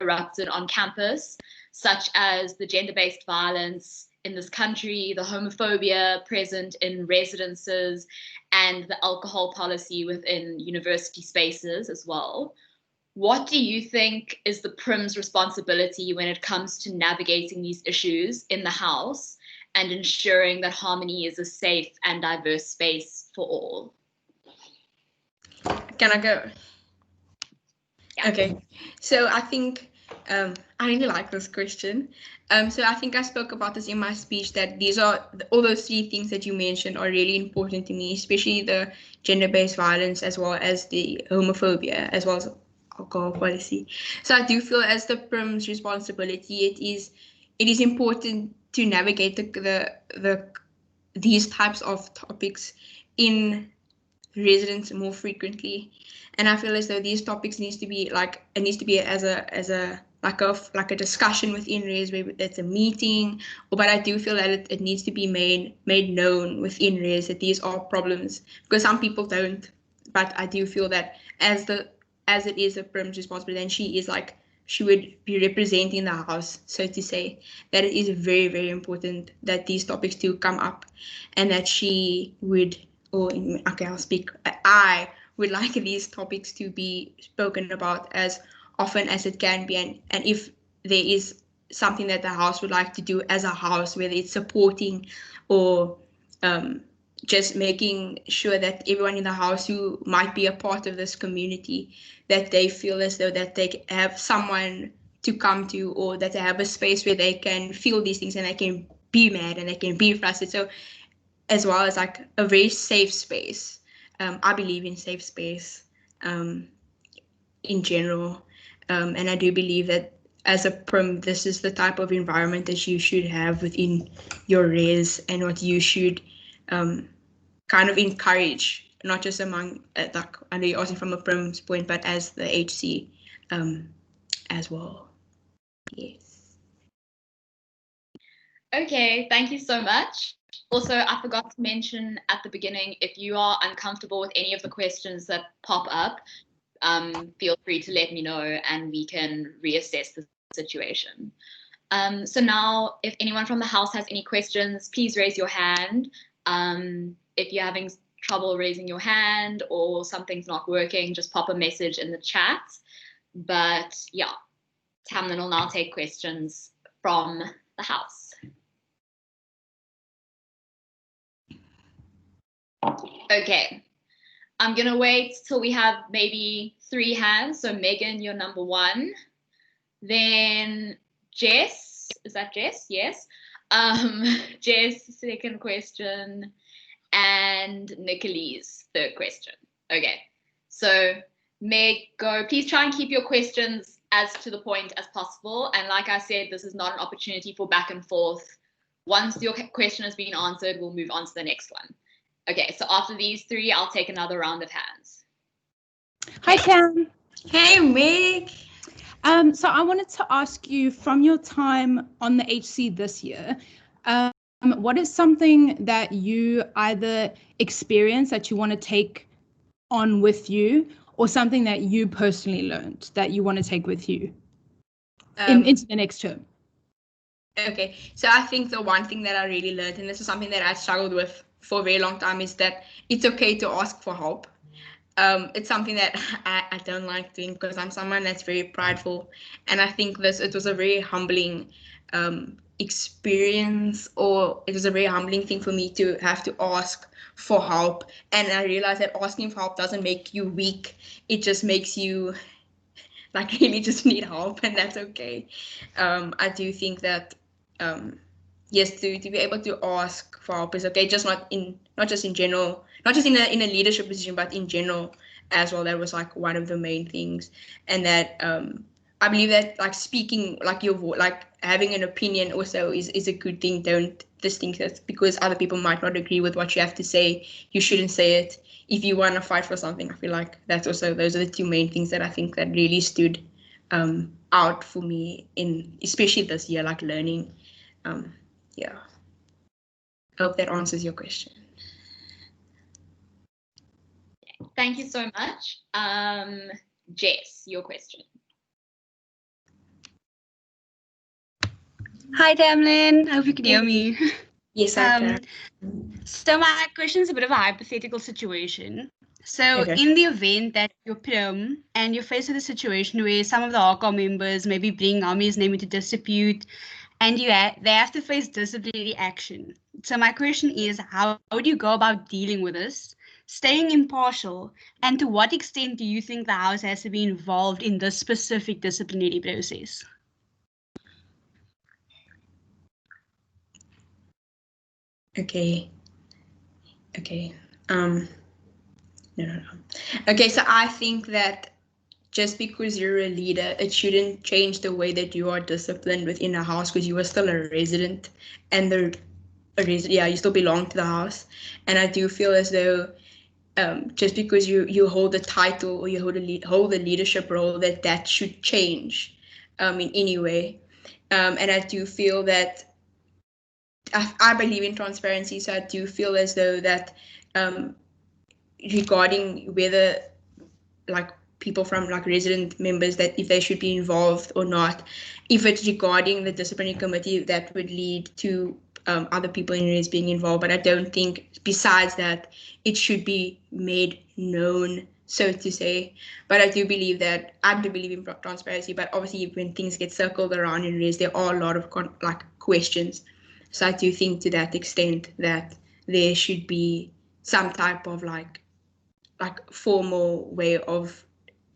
erupted on campus, such as the gender-based violence in this country, the homophobia present in residences, and the alcohol policy within university spaces as well. What do you think is the Prim's responsibility when it comes to navigating these issues in the house and ensuring that Harmony is a safe and diverse space for all? Can I go? Yeah. Okay, so I think I really like this question. So I think I spoke about this in my speech, that these are all those three things that you mentioned are really important to me, especially the gender-based violence as well as the homophobia as well as alcohol policy. So I do feel as the Prim's responsibility, it is important to navigate these types of topics in residents more frequently, and I feel as though these topics needs to be as a discussion within res, where it's a meeting, but I do feel that it needs to be made known within res that these are problems, because some people don't. But I do feel that as it is a Prim's responsibility, and she would be representing the house, so to say, that it is very, very important that these topics do come up, and that she would, okay, I'll speak. I would like these topics to be spoken about as often as it can be, and if there is something that the house would like to do as a house, whether it's supporting or just making sure that everyone in the house who might be a part of this community, that they feel as though that they have someone to come to, or that they have a space where they can feel these things and they can be mad and they can be frustrated. So as well as like a very safe space. I believe in safe space in general. And I do believe that as a Prim, this is the type of environment that you should have within your res, and what you should kind of encourage, not just among, like, I know you're asking from a Prim's point, but as the HC as well. Yes. Okay, thank you so much. Also, I forgot to mention at the beginning, if you are uncomfortable with any of the questions that pop up, feel free to let me know and we can reassess the situation. So now, if anyone from the house has any questions, please raise your hand. If you're having trouble raising your hand or something's not working, just pop a message in the chat. But yeah, Tamlyn will now take questions from the house. Okay, I'm gonna wait till we have maybe 3 hands. So Megan, you're number 1. Then Jess, is that Jess? Yes. Jess, second question, and Nicolese, third question. Okay, so Meg, go. Please try and keep your questions as to the point as possible. And like I said, this is not an opportunity for back and forth. Once your question has been answered, we'll move on to the next one. Okay, so after these 3, I'll take another round of hands. Hi, Tam. Hey, Meg. So I wanted to ask you, from your time on the HC this year, what is something that you either experience that you want to take on with you, or something that you personally learned that you want to take with you into the next term? Okay, so I think the one thing that I really learned, and this is something that I struggled with for a very long time, is that it's okay to ask for help. It's something that I don't like doing, because I'm someone that's very prideful, and I think it was a very humbling experience, or it was a very humbling thing for me to have to ask for help. And I realized that asking for help doesn't make you weak, it just makes you like really just need help, and that's okay. I do think that yes, to be able to ask for help is okay, just not just in general, not just in a leadership position, but in general as well. That was like one of the main things. And that I believe that like speaking, like like having an opinion also is a good thing. Don't just think that because other people might not agree with what you have to say, you shouldn't say it. If you want to fight for something, I feel like those are the 2 main things that I think that really stood out for me, in especially this year, like learning. Yeah, I hope that answers your question. Thank you so much. Jess, your question. Hi, Tamlyn. I hope you can hear me. Yes, I can. So my question is a bit of a hypothetical situation. So Okay. in the event that you're Prim and you're faced with a situation where some of the hardcore members maybe bring Hami's name into dispute and they have to face disciplinary action. So my question is, how do you go about dealing with this, staying impartial, and to what extent do you think the house has to be involved in this specific disciplinary process? Okay. No. Okay, so I think that just because you're a leader, it shouldn't change the way that you are disciplined within a house, because you are still a resident, and you still belong to the house. And I do feel as though just because you hold a title or you hold a leadership role, that should change in any way. And I do feel that I believe in transparency, so I do feel as though that regarding whether like people from like resident members, that if they should be involved or not, if it's regarding the disciplinary committee, that would lead to other people in res being involved. But I don't think besides that it should be made known, so to say. But I do believe in transparency, but obviously when things get circled around in res, there are a lot of questions. So I do think to that extent that there should be some type of like formal way of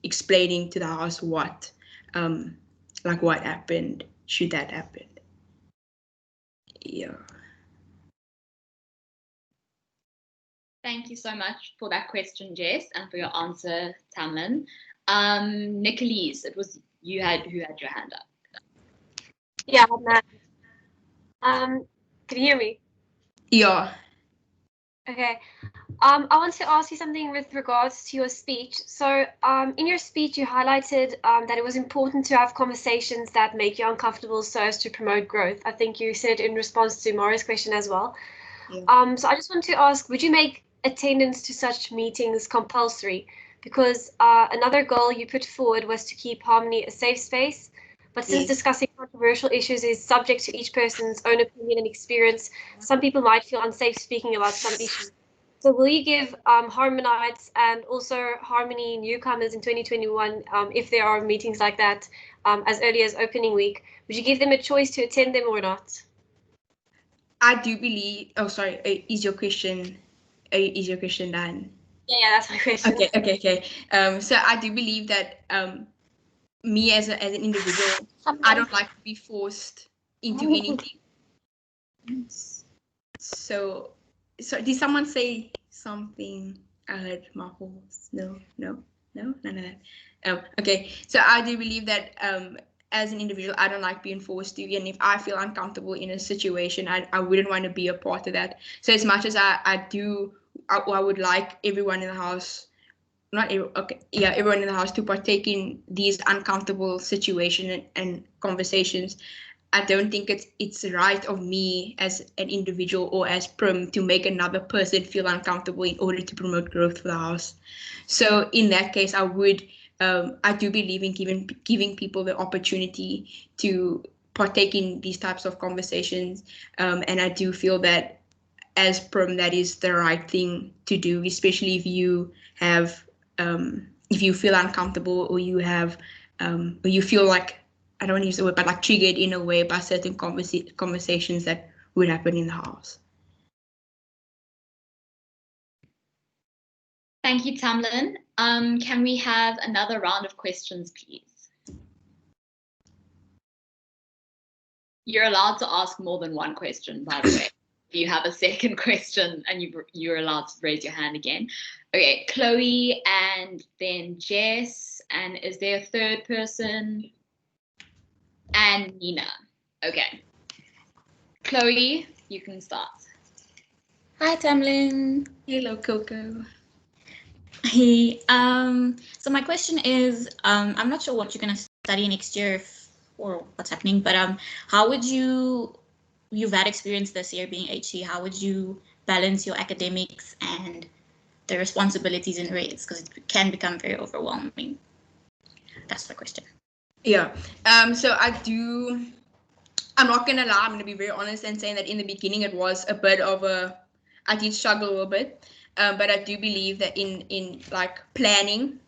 explaining to the house what happened should that happen. Yeah. Thank you so much for that question, Jess, and for your answer, Tamlyn. Nicolese, it was who had your hand up. Yeah, Matt. Can you hear me? Yeah. Okay. I want to ask you something with regards to your speech. So, in your speech, you highlighted that it was important to have conversations that make you uncomfortable so as to promote growth. I think you said in response to Mara's question as well. Yeah. So I just want to ask, would you make attendance to such meetings compulsory? Because another goal you put forward was to keep Harmony a safe space. But since Yes. discussing controversial issues is subject to each person's own opinion and experience, some people might feel unsafe speaking about some issues. So will you give Harmonites and also Harmony newcomers in 2021, if there are meetings like that as early as opening week, would you give them a choice to attend them or not? I do believe. Oh, sorry. Is your question done? Yeah, that's my question. Okay. So I do believe that me as an individual, I don't like to be forced into anything. So did someone say something? I heard muffles. No, none of that. Okay, so I do believe that as an individual, I don't like being forced to, and if I feel uncomfortable in a situation, I wouldn't want to be a part of that. So as much as I would like everyone in the house, everyone in the house to partake in these uncomfortable situations and conversations. I don't think it's right of me as an individual or as Prim to make another person feel uncomfortable in order to promote growth for the house. So in that case, I do believe in giving people the opportunity to partake in these types of conversations, and I do feel that as Prim, that is the right thing to do, especially if you have if you feel uncomfortable or you have or you feel like, I don't want to use the word, but like triggered in a way by certain conversations that would happen in the house. Thank you, Tamlyn. Can we have another round of questions, please? You're allowed to ask more than one question, by the way. If you have a second question, and you're allowed to raise your hand again. Okay, Chloe, and then Jess, and is there a third person? And Nina. Okay. Chloe, you can start. Hi, Tamlyn. Hello, Coco. Hey. So my question is, I'm not sure what you're gonna study next year or what's happening, but how would you've had experience this year being HC? How would you balance your academics and the responsibilities in rates? Because it can become very overwhelming. That's my question. Yeah. So I'm not gonna lie, I'm gonna be very honest and saying that in the beginning it was a bit of I did struggle a little bit, but I do believe that in like planning,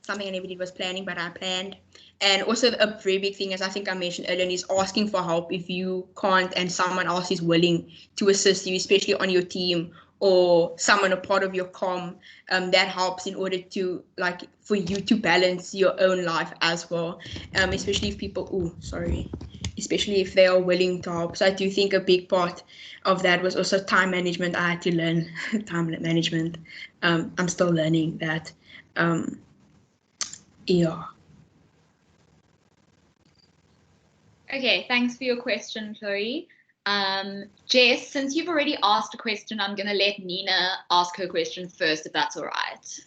something I never did was planning, but I planned. And also a very big thing, as I think I mentioned earlier, is asking for help if you can't and someone else is willing to assist you, especially on your team or someone a part of your comm. That helps in order to for you to balance your own life as well, especially if people, especially if they are willing to help. So I do think a big part of that was also time management. I had to learn time management. I'm still learning that. Yeah. Okay, thanks for your question, Chloe. Jess, since you've already asked a question, I'm going to let Nina ask her question first, if that's all right.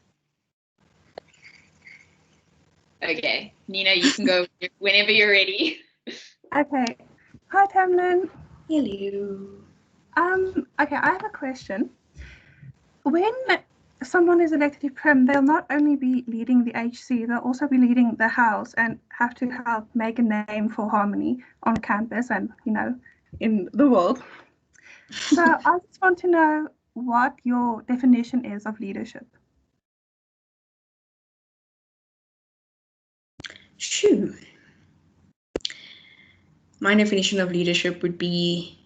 Okay, Nina, you can go whenever you're ready. Okay. Hi, Tamlyn. Hello. Okay, I have a question. When someone is elected to Prim, they'll not only be leading the HC, they'll also be leading the house and have to help make a name for Harmony on campus and, in the world. So I just want to know what your definition is of leadership. Shoo. My definition of leadership would be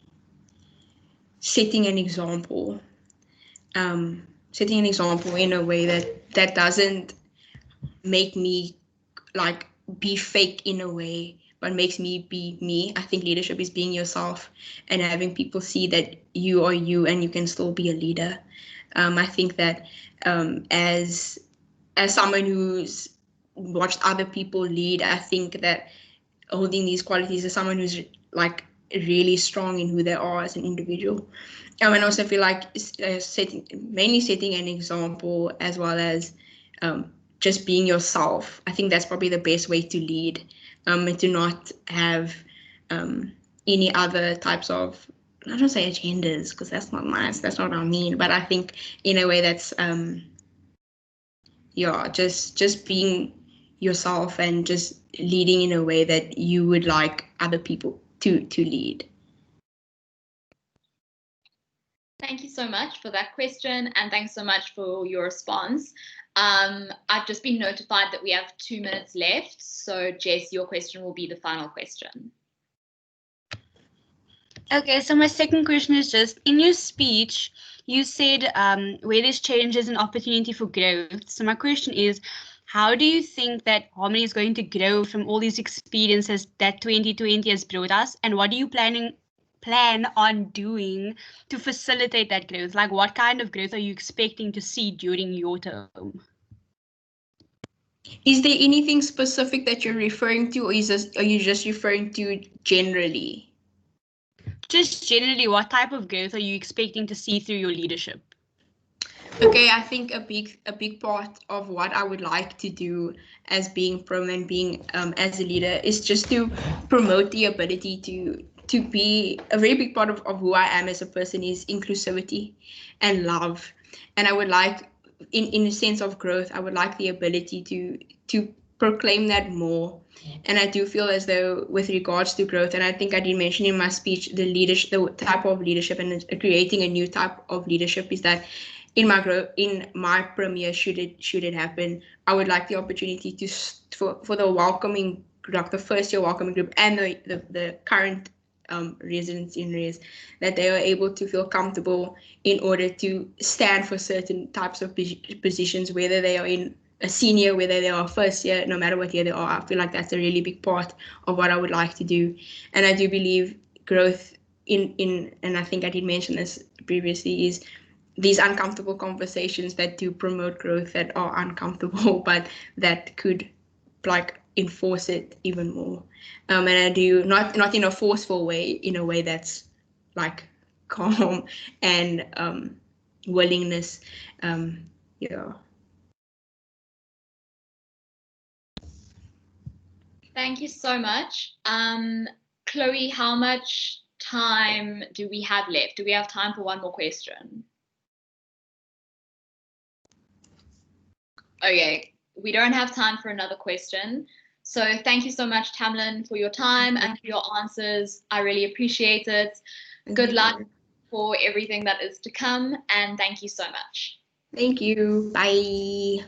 setting an example. Setting an example in a way that doesn't make me be fake in a way, but makes me be me. I think leadership is being yourself and having people see that you are you and you can still be a leader. I think that as someone who's watched other people lead, I think that holding these qualities as someone who's really strong in who they are as an individual. And I also feel like mainly setting an example as well as just being yourself. I think that's probably the best way to lead, and to not have any other types of, I don't say agendas, because that's not nice. That's not what I mean. But I think in a way that's, just being yourself and just leading in a way that you would like other people to lead. Thank you so much for that question, and thanks so much for your response. I've just been notified that we have 2 minutes left, so Jess, your question will be the final question. Okay, so my second question is just, in your speech, you said where there's change is an opportunity for growth. So my question is, how do you think that Harmony is going to grow from all these experiences that 2020 has brought us? And what are you plan on doing to facilitate that growth? Like, what kind of growth are you expecting to see during your term? Is there anything specific that you're referring to, or are you just referring to generally? Just generally, what type of growth are you expecting to see through your leadership? Okay, I think a big part of what I would like to do as being Prim and being as a leader is just to promote the ability to be a very big part of who I am as a person is inclusivity and love. And I would like, in a sense of growth, I would like the ability to proclaim that more. And I do feel as though with regards to growth, and I think I did mention in my speech, the type of leadership and creating a new type of leadership is that in my premiere, should it happen, I would like the opportunity for the welcoming, like the first year welcoming group and the current residents in res, that they are able to feel comfortable in order to stand for certain types of positions, whether they are in a senior, whether they are first year, no matter what year they are. I feel like that's a really big part of what I would like to do. And I do believe growth in and I think I did mention this previously, is these uncomfortable conversations that do promote growth, that are uncomfortable, but that could enforce it even more. And I do not in a forceful way, in a way that's calm and willingness. Yeah. Thank you so much. Chloe, how much time do we have left? Do we have time for one more question? Okay, we don't have time for another question. So thank you so much, Tamlyn, for your time and for your answers. I really appreciate it. Good luck for everything that is to come, and thank you so much. Thank you. Bye.